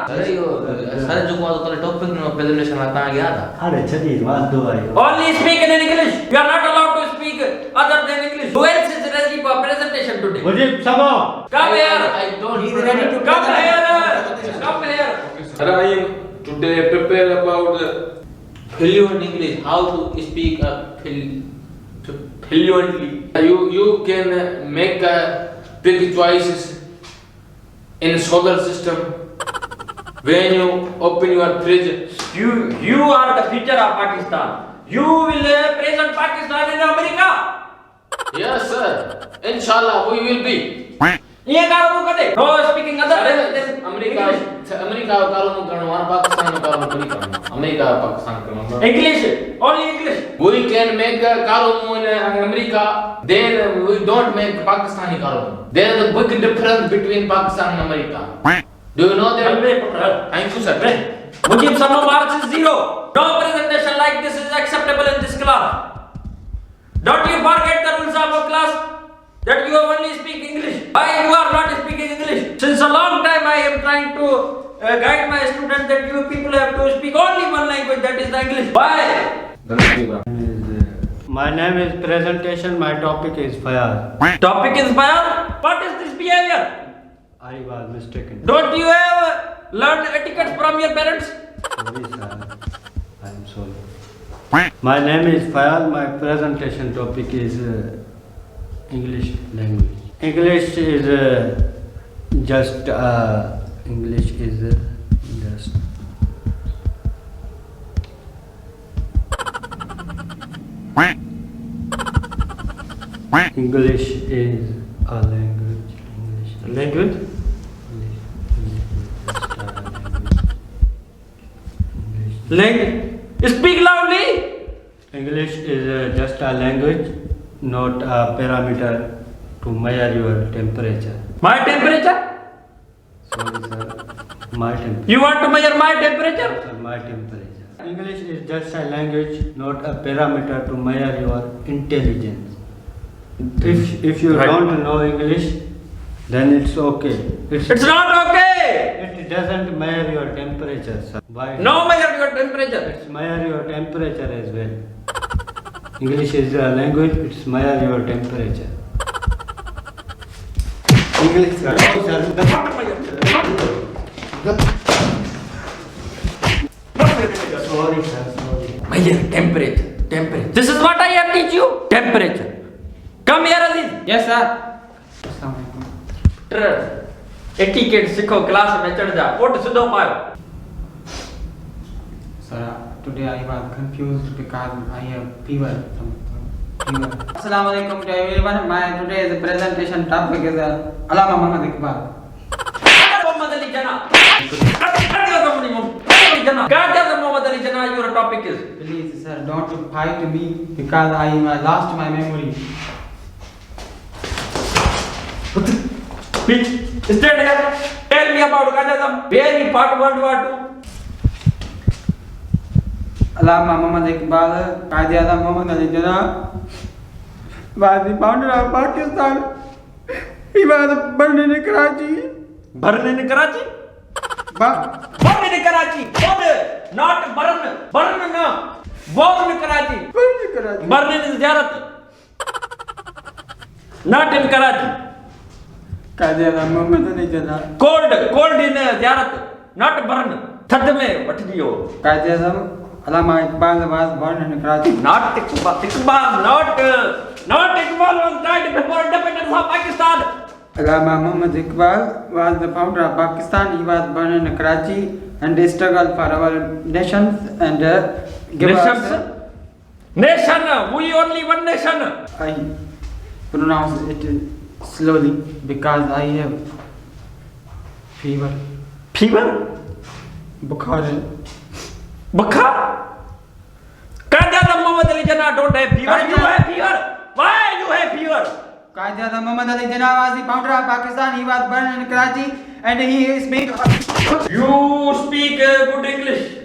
अरे यो सर जो को तो टॉपिक नो प्रेजेंटेशन आता गया था अरे चलिए बात दो भाई Only speak in English. You are not allowed to speak other than English. Who else is ready for presentation today? मुझे समो Come here. I don't He's ready to come here. Come here. Sir, I am today prepare about fluent English, how to speak fluently. You can make big choices in solar system when you open your fridge. You are the future of Pakistan. You will present Pakistan in America. Yes, sir. Inshallah, we will be. ये कारों को दे. No speaking other than America कारों में करना और पाकिस्तान में कारों में अमेरिका पाकिस्तान करना. English. Only English. We can make karom in America, then we don't make Pakistani karom. There is a big difference between Pakistan and America. Do you know that? Thank you, sir. Mujib Sama marks is 0. No presentation like this is acceptable in this class. Don't you forget the rules of our class that you only speak English. Why you are not speaking English? Since a long time I am trying to guide my students that you people have to speak only one language, that is the English. Why? My name is presentation. My topic is fire. Topic is fire. What is this behavior? I was mistaken. Don't you have learned etiquette from your parents? Sorry, sir. I am sorry. My name is Fayal. My presentation topic is English language. English is just English is just English is a language. Language? Language. Speak loudly. English is just a language, not a parameter to measure your temperature. My temperature? Sorry, sir. My temperature. You want to measure my temperature? Sir, my temperature. English is just a language, not a parameter to measure your intelligence. If you Right. don't know English, then it's okay. It's not okay. It doesn't measure your temperature, sir. Why? No measure your temperature. It's measure your temperature as well. English is a language. It's measure your temperature. English, sir. Sorry, sir. Sorry. Measure temperature. Temperature. This is what I have teach you. Temperature. Come here, Aziz. Yes, sir. Etiquette सीखो class में चढ़ जा उठ सीधो पायो. Sir, today I was confused because I have fever. Fever. Assalamu alaikum to everyone. My today's presentation topic is Allama Muhammad Iqbal. Mohammad Ali जना. मोहम्मद अली जना, your topic is. Please, sir, don't fight me because I lost my memory. Please stand here. Tell me about Qaidam. Where he fought World War II. Allama Muhammad Iqbal, Qaid-e-Azam Muhammad Ali Jinnah was the founder of Pakistan. He was born in Karachi. Born in Karachi. Born in Karachi. Born, not burn. Burn no. Born in Karachi. Burn in Ziyarat. Not in Karachi. Qaid-e-Azam Muhammad Ali Jinnah. Cold in Ziyarat. Not burn. Third में but दियो. Qaid-e-Azam Allama Iqbal was born in Karachi. Not Iqbal. Not Iqbal was died before independence of Pakistan. Allama Muhammad Iqbal was the founder of Pakistan. He was born in Karachi and struggled for our nations and give us. Nation. We only one nation. I pronounce it slowly because I have fever. Fever. Bukhar. Bukhar. Qaid-e-Azam Muhammad Ali Jinnah don't have fever. You have fever. Why you have fever? Qaid-e-Azam Muhammad Ali Jinnah was the founder of Pakistan. He was born in Karachi and he speaks. You speak good English.